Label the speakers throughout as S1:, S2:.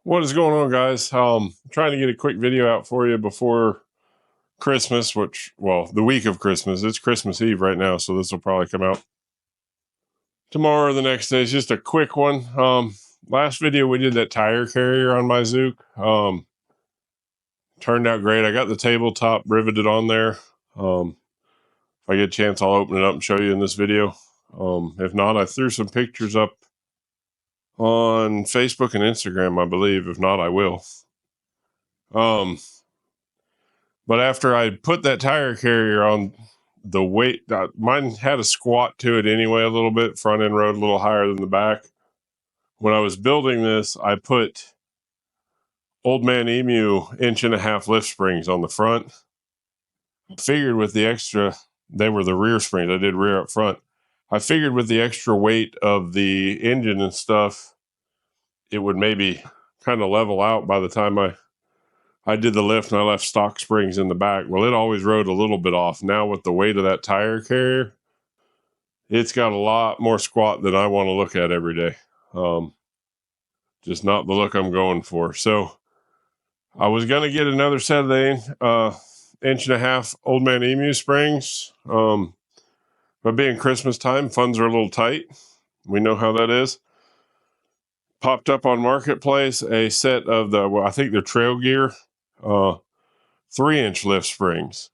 S1: What is going on, guys? Trying to get a quick video out for you before Christmas, the week of Christmas. It's Christmas Eve right now, so this will probably come out tomorrow or the next day. It's just a quick one. Last video we did that tire carrier on my Zook. Turned out great. I got the tabletop riveted on there. If I get a chance, I'll open it up and show you in this video. If not, I threw some pictures up on Facebook and Instagram, I believe. If not, I will. But after I put that tire carrier on, the weight, mine had a squat to it anyway, a little bit, front end rode a little higher than the back. When I was building this, I put Old Man Emu 1.5-inch lift springs on the front. Figured with the extra, they were the rear springs. I did rear up front. I figured with the extra weight of the engine and stuff, it would maybe kind of level out by the time I did the lift and I left stock springs in the back. Well, it always rode a little bit off. Now with the weight of that tire carrier, it's got a lot more squat than I want to look at every day. Just not the look I'm going for. So I was going to get another set of the 1.5-inch Old Man Emu springs. But being Christmas time, funds are a little tight. We know how that is. Popped up on Marketplace a set of I think they're Trail Gear 3-inch lift springs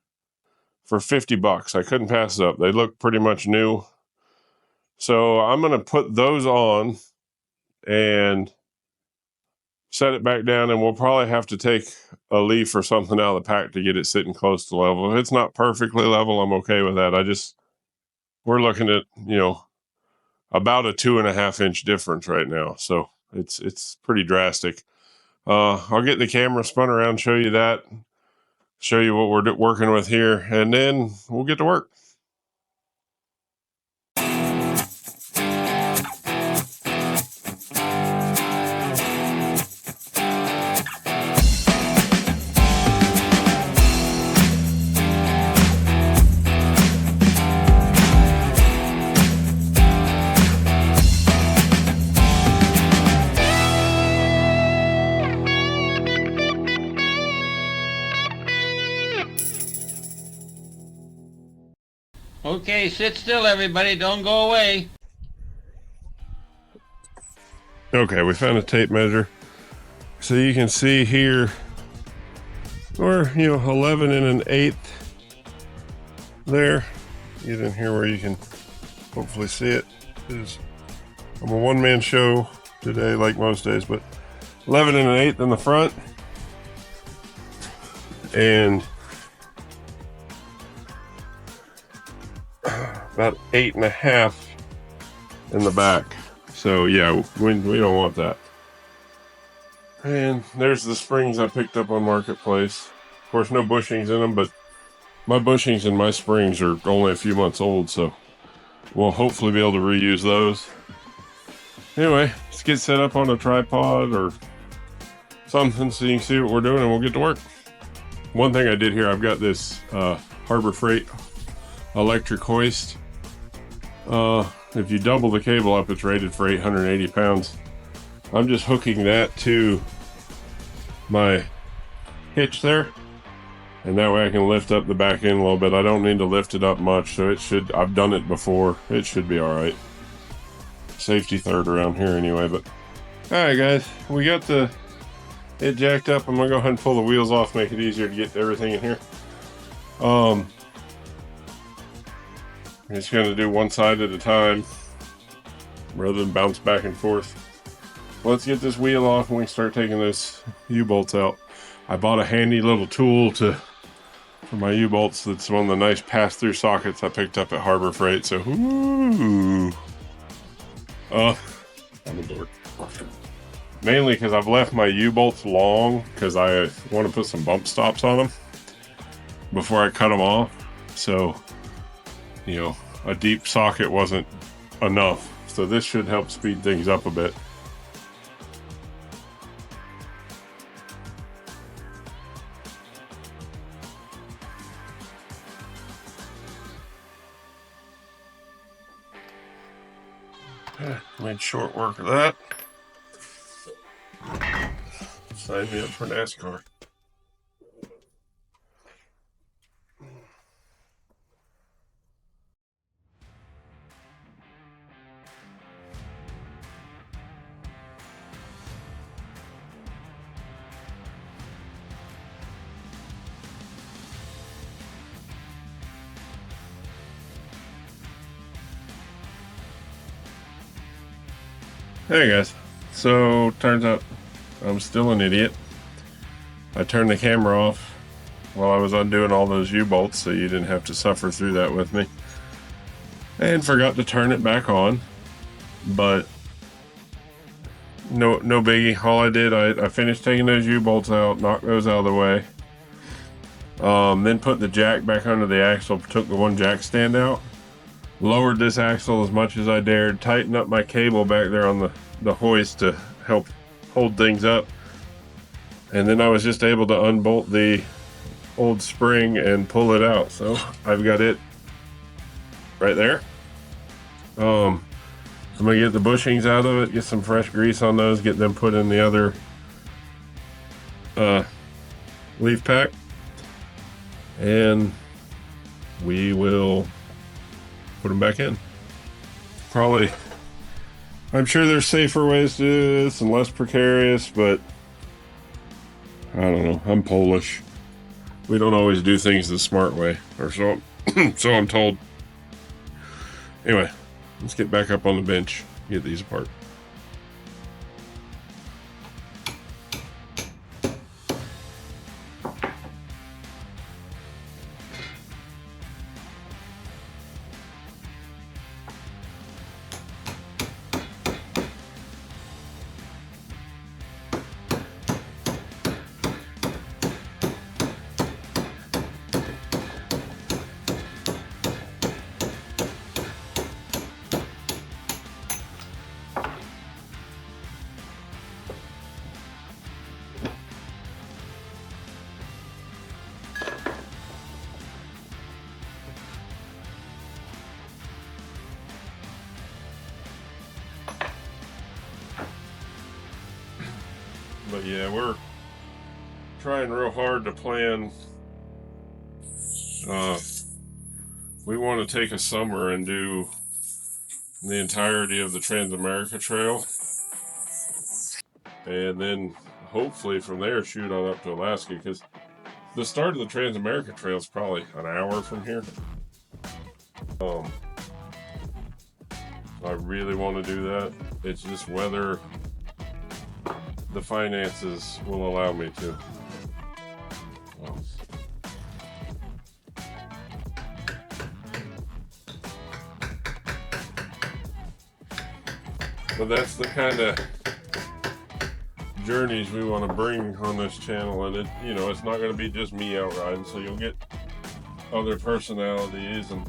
S1: for $50. I couldn't pass it up. They look pretty much new. So I'm going to put those on and set it back down, and we'll probably have to take a leaf or something out of the pack to get it sitting close to level. If it's not perfectly level, I'm okay with that. We're looking at, about a 2.5-inch difference right now. So it's pretty drastic. I'll get the camera spun around, show you that, show you what we're working with here, and then we'll get to work.
S2: Okay, sit still, everybody. Don't go away.
S1: Okay, we found a tape measure. So you can see here, we're, 11 1/8 there. Get in here where you can hopefully see it. I'm a one-man show today, like most days, but 11 1/8 in the front. And about 8.5 in the back. So yeah, we don't want that. And there's the springs I picked up on Marketplace. Of course, no bushings in them, but my bushings and my springs are only a few months old, so we'll hopefully be able to reuse those. Anyway, let's get set up on a tripod or something so you can see what we're doing, and we'll get to work. One thing I did here, I've got this Harbor Freight electric hoist. If you double the cable up, it's rated for 880 pounds. I'm just hooking that to my hitch there, and that way I can lift up the back end a little bit. I don't need to lift it up much, so I've done it before. It should be all right. Safety third around here anyway, but all right, guys, we got it jacked up. I'm gonna go ahead and pull the wheels off, make it easier to get everything in here. I'm just going to do one side at a time rather than bounce back and forth. Let's get this wheel off and we can start taking those U-bolts out. I bought a handy little tool for my U-bolts. That's one of the nice pass-through sockets I picked up at Harbor Freight. So, I'm a dork. Mainly because I've left my U-bolts long because I want to put some bump stops on them before I cut them off. So, a deep socket wasn't enough. So this should help speed things up a bit. Made short work of that. Sign me up for NASCAR. Hey guys, so turns out I'm still an idiot. I turned the camera off while I was undoing all those U-bolts so you didn't have to suffer through that with me, and forgot to turn it back on. But no biggie. All I did, I finished taking those U-bolts out, knocked those out of the way, then put the jack back under the axle, took the one jack stand out, lowered this axle as much as I dared, tightened up my cable back there on the hoist to help hold things up, and then I was just able to unbolt the old spring and pull it out. So I've got it right there. I'm gonna get the bushings out of it, get some fresh grease on those, get them put in the other leaf pack, and we will put them back in. Probably, I'm sure there's safer ways to do this and less precarious, but I don't know. I'm Polish. We don't always do things the smart way, or so so I'm told. Anyway, let's get back up on the bench, get these apart. But yeah, we're trying real hard to plan. We want to take a summer and do the entirety of the Transamerica Trail, and then hopefully from there shoot on up to Alaska, because the start of the Transamerica Trail is probably an hour from here. I really want to do that. It's just whether the finances will allow me to. But that's the kind of journeys we want to bring on this channel, and it's not going to be just me out riding, so you'll get other personalities, and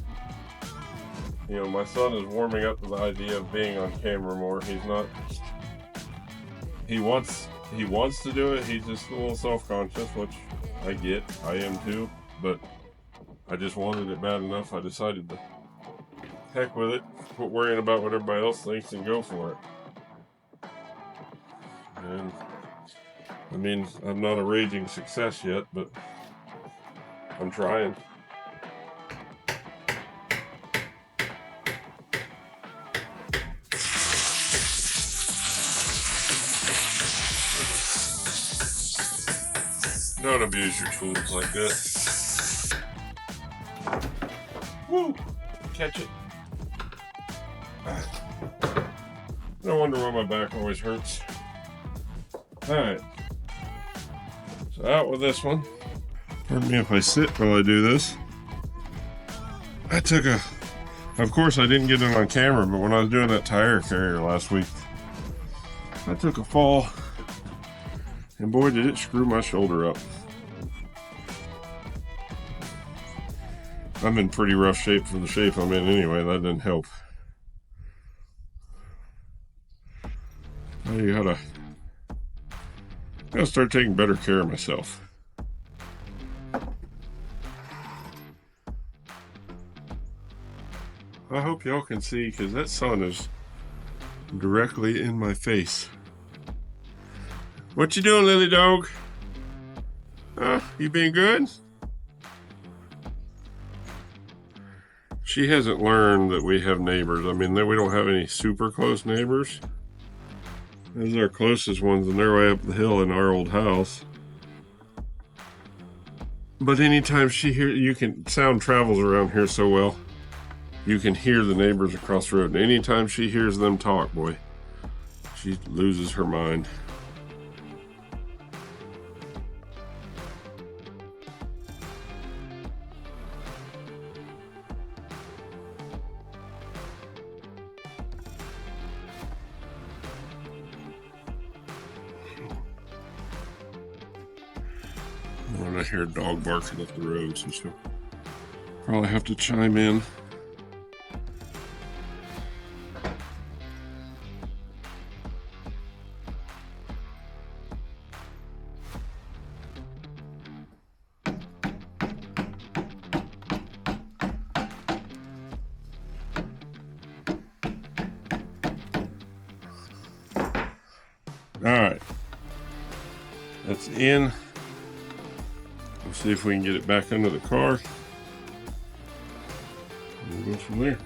S1: my son is warming up to the idea of being on camera more. He wants to do it. He's just a little self-conscious, which I get. I am too, but I just wanted it bad enough. I decided to heck with it, quit worrying about what everybody else thinks, and go for it. And I mean, I'm not a raging success yet, but I'm trying. Don't abuse your tools like this. Woo! Catch it. No wonder why my back always hurts. Alright. So out with this one. Pardon me if I sit while I do this. Of course I didn't get it on camera, but when I was doing that tire carrier last week, I took a fall, and boy did it screw my shoulder up. I'm in pretty rough shape for the shape I'm in anyway. That didn't help. I gotta start taking better care of myself. I hope y'all can see, because that sun is directly in my face. What you doing, Lily Dog? You been good? She hasn't learned that we have neighbors. I mean, we don't have any super close neighbors. Those are our closest ones, and they're way up the hill in our old house. But anytime she hears, sound travels around here so well, you can hear the neighbors across the road. And anytime she hears them talk, boy, she loses her mind. When I hear a dog barking up the road, so she'll probably have to chime in. All right, that's in. We'll see if we can get it back under the car. We'll go from there.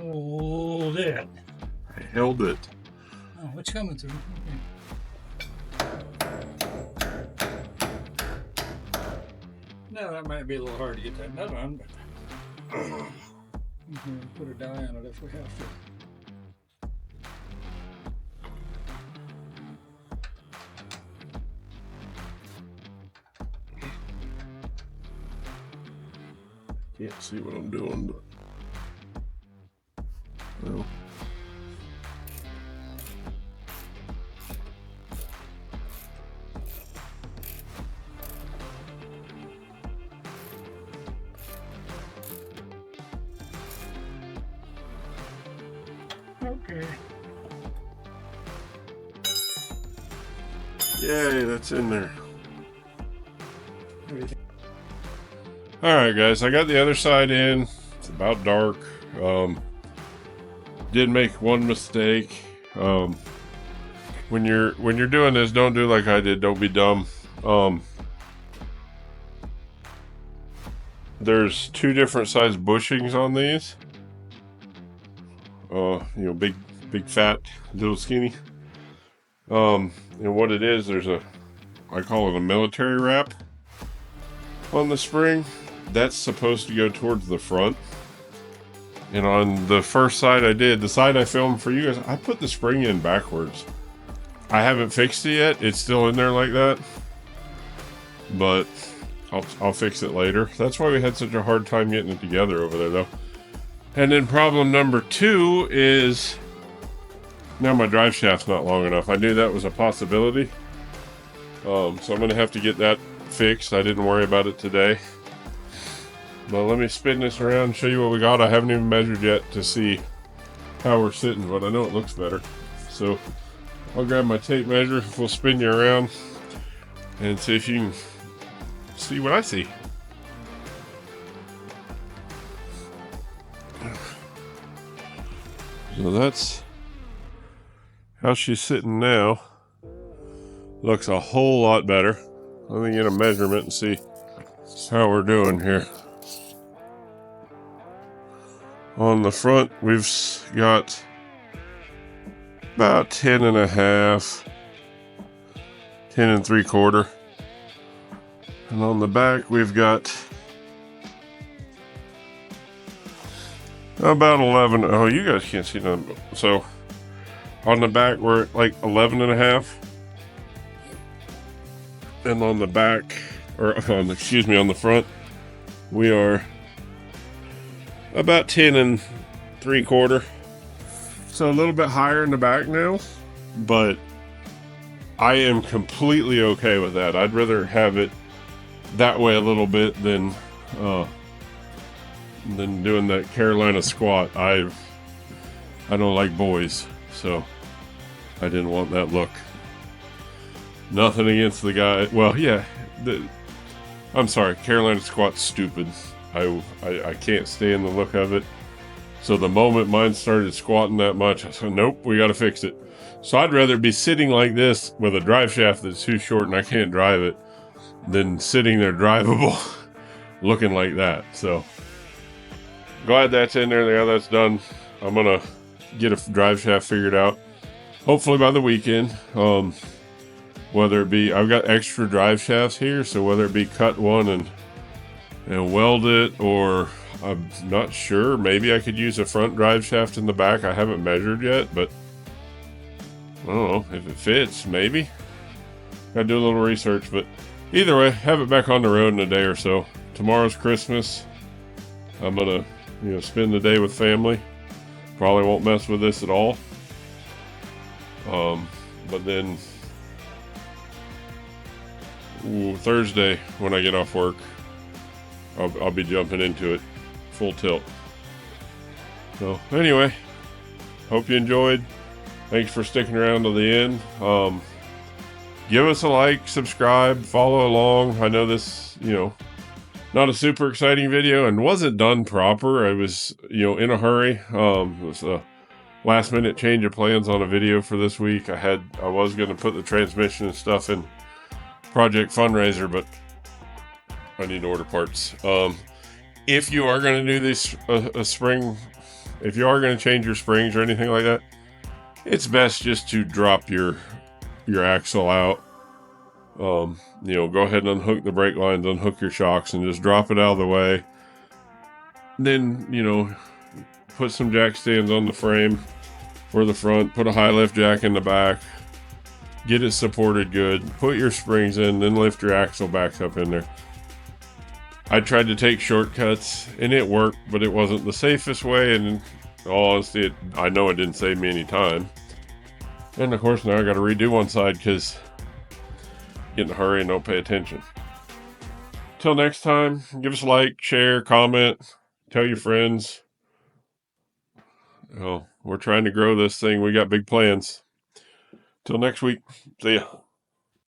S3: Hold it.
S1: I held it.
S3: Oh, what's coming through? Okay. Now that might be a little hard to get that nut on, but we can put a die on it if we have to.
S1: Can't see what I'm doing, but well.
S3: Okay.
S1: Yay, that's in there.
S3: What do you think?
S1: All right, guys, I got the other side in. It's about dark. Did make one mistake. When you're doing this, don't do like I did. Don't be dumb. There's two different size bushings on these. Big, fat, little skinny. And what it is, I call it a military wrap on the spring. That's supposed to go towards the front. And on the first side the side I filmed for you guys, I put the spring in backwards. I haven't fixed it yet. It's still in there like that. But I'll fix it later. That's why we had such a hard time getting it together over there, though. And then problem number 2 is now my drive shaft's not long enough. I knew that was a possibility. So I'm going to have to get that fixed. I didn't worry about it today. But let me spin this around and show you what we got. I haven't even measured yet to see how we're sitting, but I know it looks better. So I'll grab my tape measure. We'll spin you around and see if you can see what I see. So that's how she's sitting now. Looks a whole lot better. Let me get a measurement and see how we're doing here. On the front, we've got about 10 and a half, 10 and 3/4. And on the back, we've got About 11. Oh, you guys can't see nothing. So on the back, we're at like 11 and a half. And on the back, or on the front, we are about 10 and 3/4. So a little bit higher in the back now, but I am completely okay with that. I'd rather have it that way a little bit than doing that Carolina squat. I don't like boys, so I didn't want that look. Nothing against the guy. Well, yeah, I'm sorry, Carolina squat's stupid. I can't stand the look of it. So the moment mine started squatting that much, I said, nope, we got to fix it. So I'd rather be sitting like this with a drive shaft that's too short and I can't drive it than sitting there drivable looking like that. So glad that's in there. Yeah, that's done. I'm going to get a drive shaft figured out, hopefully by the weekend. Whether it be, I've got extra drive shafts here, so whether it be cut one and weld it, or I'm not sure, maybe I could use a front drive shaft in the back. I haven't measured yet, but I don't know if it fits. Maybe gotta do a little research, but either way, have it back on the road in a day or so. Tomorrow's Christmas. I'm gonna spend the day with family. Probably won't mess with this at all. But then Thursday when I get off work, I'll be jumping into it full tilt. So anyway, hope you enjoyed. Thanks for sticking around to the end. Give us a like, subscribe, follow along. I know this, not a super exciting video and wasn't done proper. I was, in a hurry. It was a last minute change of plans on a video for this week. I was going to put the transmission and stuff in Project Fundraiser, but I need to order parts. If you are going to do this a spring, if you are going to change your springs or anything like that, it's best just to drop your axle out. Go ahead and unhook the brake lines, unhook your shocks, and just drop it out of the way. Then, put some jack stands on the frame for the front, put a high lift jack in the back, get it supported good, put your springs in, then lift your axle back up in there. I tried to take shortcuts and it worked, but it wasn't the safest way, and in all honesty, I know it didn't save me any time. And of course now I got to redo one side because get in a hurry and don't pay attention. Till next time, give us a like, share, comment, tell your friends. We're trying to grow this thing. We got big plans. Till next week. See ya.